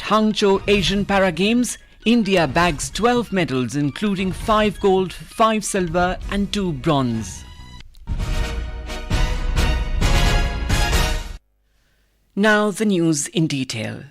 Hangzhou Asian Para Games, India bags 12 medals including 5 gold, 5 silver and 2 bronze. Now the news in detail.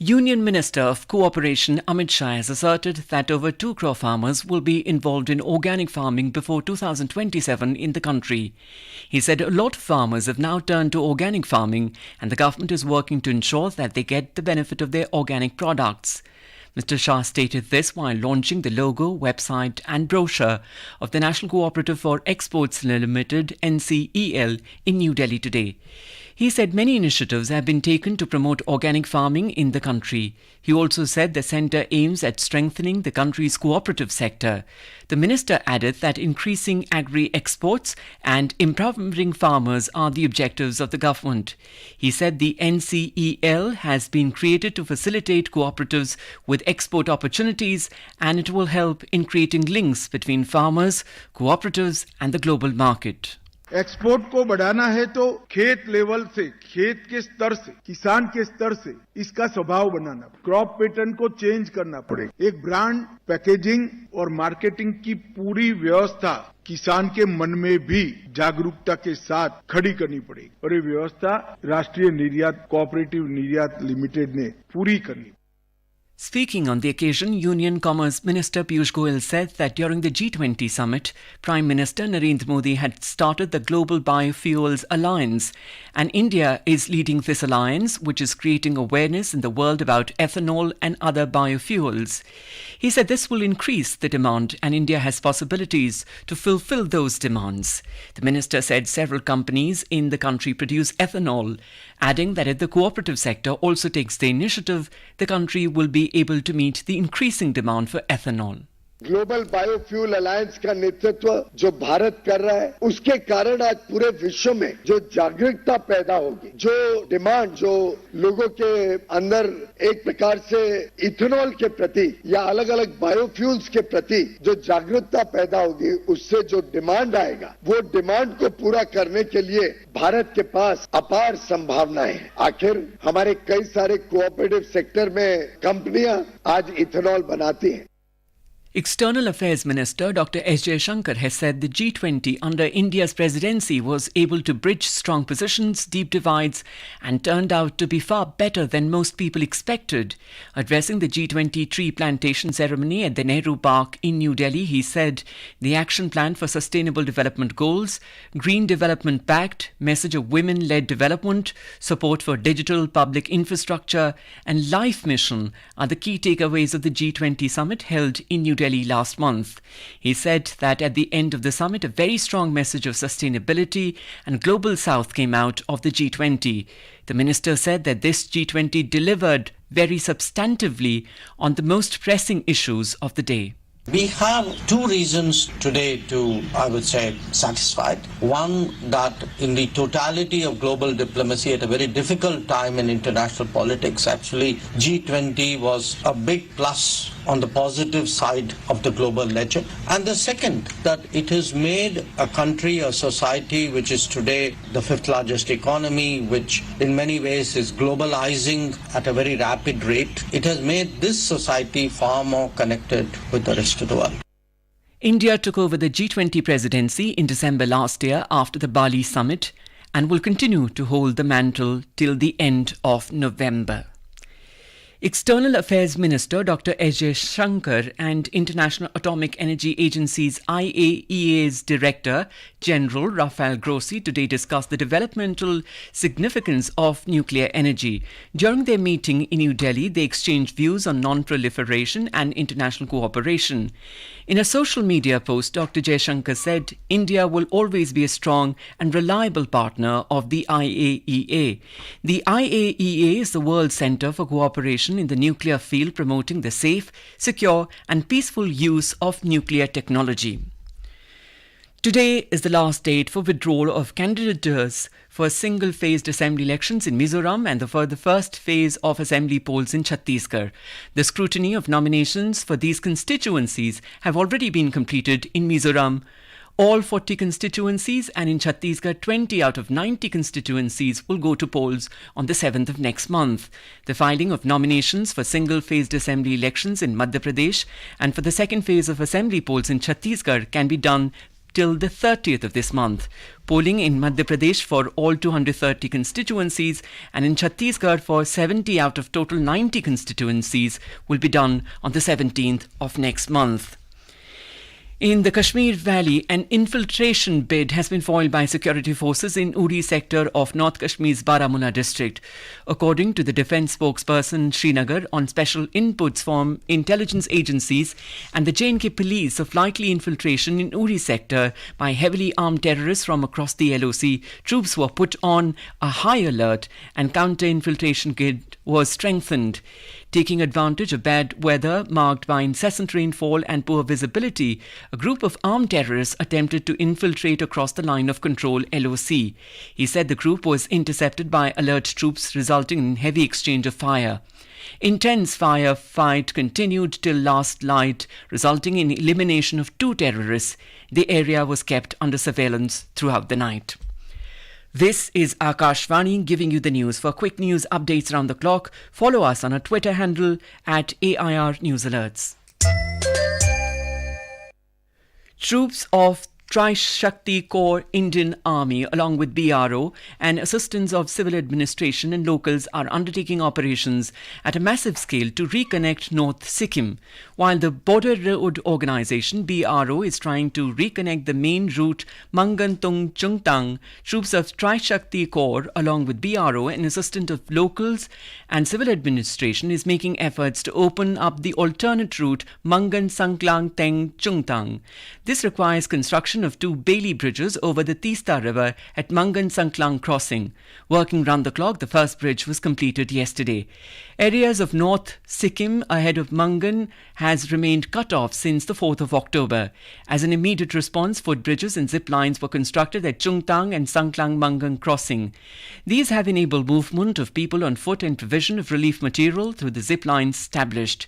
Union Minister of Cooperation Amit Shah has asserted that over 2 crore farmers will be involved in organic farming before 2027 in the country. He said a lot of farmers have now turned to organic farming and the government is working to ensure that they get the benefit of their organic products. Mr. Shah stated this while launching the logo, website and brochure of the National Cooperative for Exports Limited (NCEL) in New Delhi today. He said many initiatives have been taken to promote organic farming in the country. He also said the centre aims at strengthening the country's cooperative sector. The minister added that increasing agri-exports and empowering farmers are the objectives of the government. He said the NCEL has been created to facilitate cooperatives with export opportunities and it will help in creating links between farmers, cooperatives and the global market. Export को बढ़ाना है तो खेत level से, खेत के स्तर से, किसान के स्तर से इसका स्वभाव बनाना, क्रॉप पैटर्न को चेंज करना पड़ेगा। एक ब्रांड, पैकेजिंग और मार्केटिंग की पूरी व्यवस्था किसान के मन में भी जागरूकता के साथ खड़ी करनी पड़ेगी और ये व्यवस्था राष्ट्रीय निर्यात कोऑपरेटिव निर्यात लिमिटेड ने पूरी करनी। Speaking on the occasion, Union Commerce Minister Piyush Goyal said that during the G20 summit, Prime Minister Narendra Modi had started the Global Biofuels Alliance, and India is leading this alliance, which is creating awareness in the world about ethanol and other biofuels. He said this will increase the demand and India has possibilities to fulfill those demands. The minister said several companies in the country produce ethanol, adding that if the cooperative sector also takes the initiative, the country will be able to meet the increasing demand for ethanol. Global biofuel alliance का नेतृत्व जो भारत कर रहा है, उसके कारण आज पूरे विश्व में जो जागरूकता पैदा होगी, जो डिमांड, जो लोगों के अंदर एक प्रकार से इथेनॉल के प्रति या अलग अलग बायोफ्यूल्स के प्रति जो जागरूकता पैदा होगी, उससे जो डिमांड आएगा, वो डिमांड को पूरा करने के लिए भारत के पास अपार संभावनाएं हैं। आखिर हमारे कई सारे कोऑपरेटिव सेक्टर में कंपनियां आज इथेनॉल बनाती हैं। External Affairs Minister Dr. S. Jaishankar has said the G20 under India's presidency was able to bridge strong positions, deep divides and turned out to be far better than most people expected. Addressing the G20 tree plantation ceremony at the Nehru Park in New Delhi, he said the Action Plan for Sustainable Development Goals, Green Development Pact, message of women-led development, support for digital public infrastructure and Life Mission are the key takeaways of the G20 summit held in New Delhi last month. He said that at the end of the summit, a very strong message of sustainability and global south came out of the G20. The minister said that this G20 delivered very substantively on the most pressing issues of the day. We have 2 reasons today to, I would say, satisfied. One, that in the totality of global diplomacy at a very difficult time in international politics, actually G20 was a big plus on the positive side of the global ledger. And the second, that it has made a country, a society which is today the 5th largest economy, which in many ways is globalizing at a very rapid rate. It has made this society far more connected with the rest of the world. India took over the G20 presidency in December last year after the Bali summit and will continue to hold the mantle till the end of November. External Affairs Minister Dr. S. Jaishankar and International Atomic Energy Agency's IAEA's Director General Rafael Grossi today discussed the developmental significance of nuclear energy. During their meeting in New Delhi, they exchanged views on non-proliferation and international cooperation. In a social media post, Dr. Jaishankar said India will always be a strong and reliable partner of the IAEA. The IAEA is the World Centre for Cooperation in the nuclear field, promoting the safe, secure and peaceful use of nuclear technology. Today is the last date for withdrawal of candidatures for single-phased assembly elections in Mizoram and for the first phase of assembly polls in Chhattisgarh. The scrutiny of nominations for these constituencies have already been completed in Mizoram. all 40 constituencies, and in Chhattisgarh 20 out of 90 constituencies will go to polls on the 7th of next month. The filing of nominations for single-phased assembly elections in Madhya Pradesh and for the second phase of assembly polls in Chhattisgarh can be done till the 30th of this month. Polling in Madhya Pradesh for all 230 constituencies and in Chhattisgarh for 70 out of total 90 constituencies will be done on the 17th of next month. In the Kashmir Valley, an infiltration bid has been foiled by security forces in Uri sector of North Kashmir's Baramulla district. According to the defence spokesperson Srinagar, on special inputs from intelligence agencies and the J&K police of likely infiltration in Uri sector by heavily armed terrorists from across the LOC, troops were put on a high alert and counter-infiltration grid was strengthened. Taking advantage of bad weather marked by incessant rainfall and poor visibility, a group of armed terrorists attempted to infiltrate across the line of control LOC. He said the group was intercepted by alert troops, resulting in heavy exchange of fire. Intense firefight continued till last light, resulting in elimination of 2 terrorists. The area was kept under surveillance throughout the night. This is Akashvani giving you the news. For quick news updates around the clock, follow us on our Twitter handle at AIR News Alerts. Troops of Tri-Shakti Corps Indian Army along with BRO and assistance of civil administration and locals are undertaking operations at a massive scale to reconnect North Sikkim. While the Border Road Organisation BRO is trying to reconnect the main route Mangantung Chungtang, troops of Tri-Shakti Corps along with BRO and assistance of locals and civil administration is making efforts to open up the alternate route Mangan Sangklang Teng Chungtang. This requires construction of 2 Bailey bridges over the Tista River at Mangan Sangklang crossing. Working round the clock, the first bridge was completed yesterday. Areas of North Sikkim ahead of Mangan has remained cut off since the 4th of October. As an immediate response, footbridges and zip lines were constructed at Chungtang and Sangklang Mangan crossing. These have enabled movement of people on foot and provision of relief material through the zip lines established.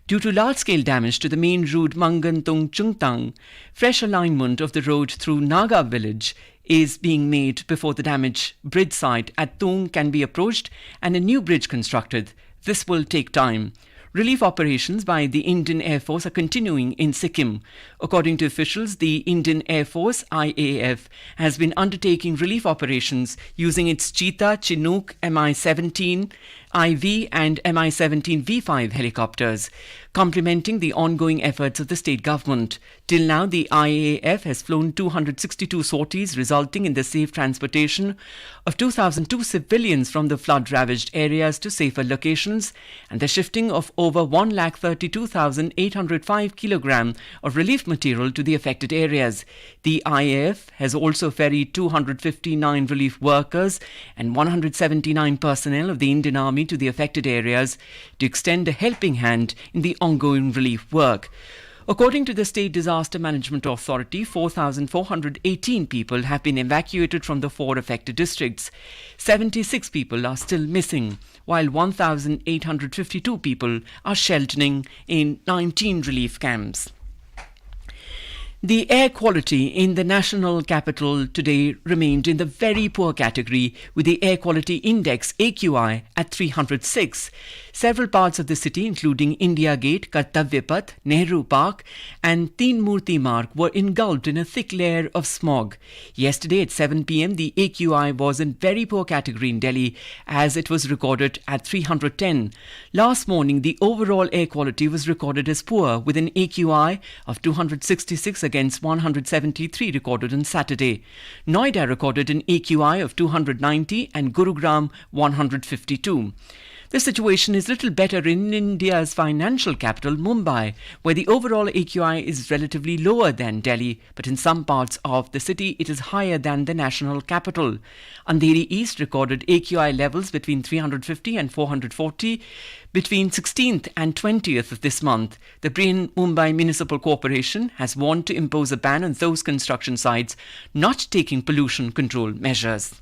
Due to large-scale damage to the main route Mangantung Chungtang, fresh alignment of the road through Naga village is being made before the damaged bridge site at Tung can be approached and a new bridge constructed. This will take time. Relief operations by the Indian Air Force are continuing in Sikkim. According to officials, the Indian Air Force, IAF, has been undertaking relief operations using its Cheetah, Chinook, Mi-17 IV and Mi-17 V5 helicopters, complementing the ongoing efforts of the state government. Till now, the IAF has flown 262 sorties, resulting in the safe transportation of 2,002 civilians from the flood-ravaged areas to safer locations and the shifting of over 132,805 kilograms of relief material to the affected areas. The IAF has also ferried 259 relief workers and 179 personnel of the Indian Army to the affected areas to extend a helping hand in the ongoing relief work. According to the State Disaster Management Authority, 4,418 people have been evacuated from the 4 affected districts. 76 people are still missing, while 1,852 people are sheltering in 19 relief camps. The air quality in the national capital today remained in the very poor category, with the air quality index AQI at 306. Several parts of the city, including India Gate, Kartavya Path, Nehru Park and Teen Murti Marg, were engulfed in a thick layer of smog. Yesterday at 7 p.m, the AQI was in very poor category in Delhi as it was recorded at 310. Last morning, the overall air quality was recorded as poor, with an AQI of 266 against 173 recorded on Saturday. Noida recorded an AQI of 290 and Gurugram 152. The situation is little better in India's financial capital, Mumbai, where the overall AQI is relatively lower than Delhi, but in some parts of the city it is higher than the national capital. Andheri East recorded AQI levels between 350 and 440 between 16th and 20th of this month. The Mumbai Municipal Corporation has warned to impose a ban on those construction sites not taking pollution control measures.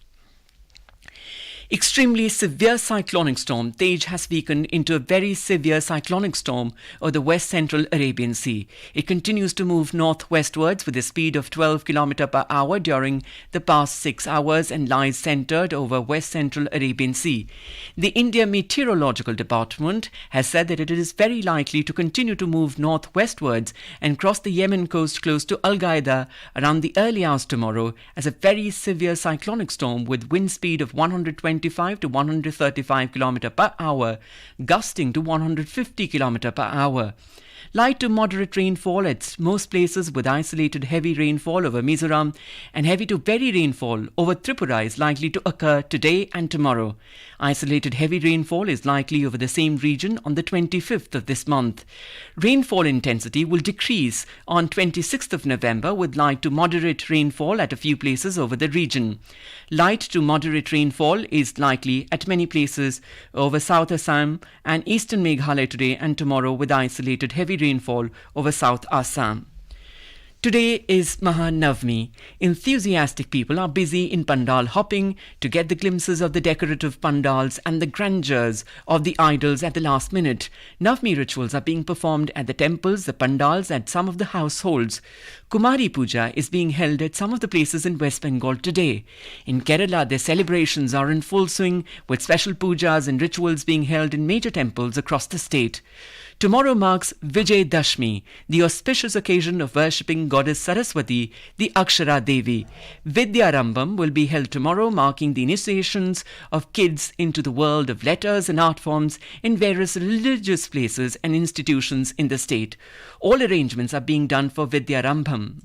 Extremely severe cyclonic storm Tej has weakened into a very severe cyclonic storm over the west central Arabian Sea. It continues to move northwestwards with a speed of 12 km per hour during the past 6 hours and lies centered over west central Arabian Sea. The India Meteorological Department has said that it is very likely to continue to move northwestwards and cross the Yemen coast close to Al Qaeda around the early hours tomorrow as a very severe cyclonic storm with wind speed of 125 to 135 km per hour, gusting to 150 km per hour. Light to moderate rainfall at most places with isolated heavy rainfall over Mizoram and heavy to very rainfall over Tripura is likely to occur today and tomorrow. Isolated heavy rainfall is likely over the same region on the 25th of this month. Rainfall intensity will decrease on 26th of November with light to moderate rainfall at a few places over the region. Light to moderate rainfall is likely at many places over South Assam and Eastern Meghalaya today and tomorrow with isolated heavy rainfall over South Assam. Today is Mahanavami. Enthusiastic people are busy in pandal hopping to get the glimpses of the decorative pandals and the grandeurs of the idols at the last minute. Navami rituals are being performed at the temples, the pandals at some of the households. Kumari Puja is being held at some of the places in West Bengal today. In Kerala, their celebrations are in full swing with special pujas and rituals being held in major temples across the state. Tomorrow marks Vijay Dashmi, the auspicious occasion of worshipping goddess Saraswati, the Akshara Devi. Vidyarambham will be held tomorrow, marking the initiations of kids into the world of letters and art forms in various religious places and institutions in the state. All arrangements are being done for Vidyarambham.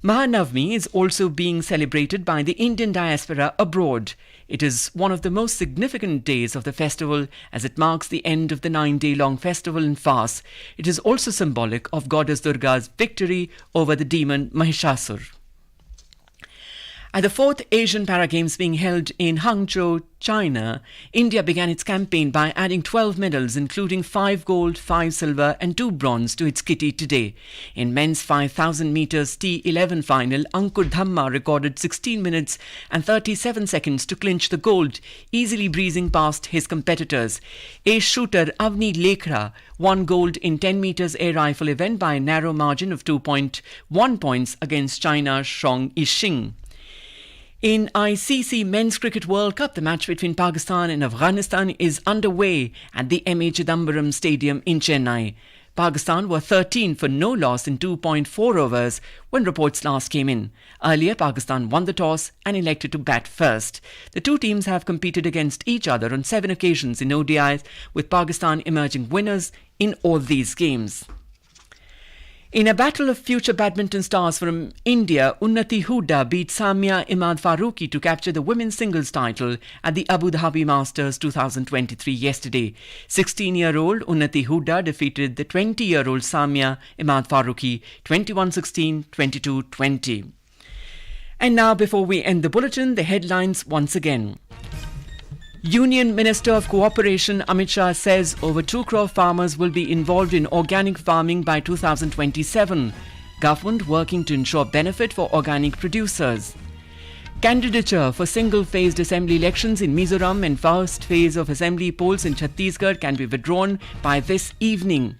Mahanavami is also being celebrated by the Indian diaspora abroad. It is one of the most significant days of the festival as it marks the end of the 9-day-long festival and fast. It is also symbolic of Goddess Durga's victory over the demon Mahishasur. At the 4th Asian Para Games being held in Hangzhou, China, India began its campaign by adding 12 medals, including 5 gold, 5 silver and 2 bronze to its kitty today. In men's 5,000 metres T11 final, Ankur Dhamma recorded 16 minutes and 37 seconds to clinch the gold, easily breezing past his competitors. Ace shooter Avni Lekhra won gold in 10 metres air rifle event by a narrow margin of 2.1 points against China's Shong Yixing. In ICC Men's Cricket World Cup, the match between Pakistan and Afghanistan is underway at the M.A. Chidambaram Stadium in Chennai. Pakistan were 13 for no loss in 2.4 overs when reports last came in. Earlier, Pakistan won the toss and elected to bat first. The two teams have competed against each other on 7 occasions in ODIs, with Pakistan emerging winners in all these games. In a battle of future badminton stars from India, Unnati Hooda beat Samia Imad Farooqi to capture the women's singles title at the Abu Dhabi Masters 2023 yesterday. 16-year-old Unnati Hooda defeated the 20-year-old Samia Imad Farooqi 21-16, 22-20. And now, before we end the bulletin, the headlines once again. Union Minister of Cooperation Amit Shah says over 2 crore farmers will be involved in organic farming by 2027. Government working to ensure benefit for organic producers. Candidature for single-phased assembly elections in Mizoram and first phase of assembly polls in Chhattisgarh can be withdrawn by this evening.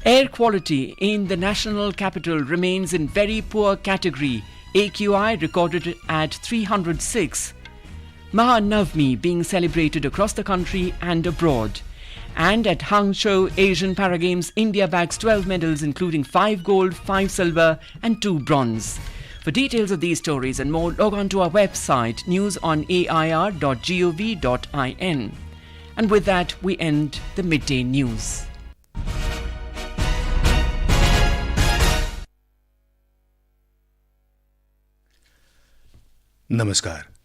Air quality in the national capital remains in very poor category. AQI recorded at 306. Mahanavami being celebrated across the country and abroad. And at Hangzhou Asian Para Games, India bags 12 medals, including 5 gold, 5 silver and 2 bronze. For details of these stories and more, log on to our website newsonair.gov.in. And with that, we end the midday news. नमस्कार।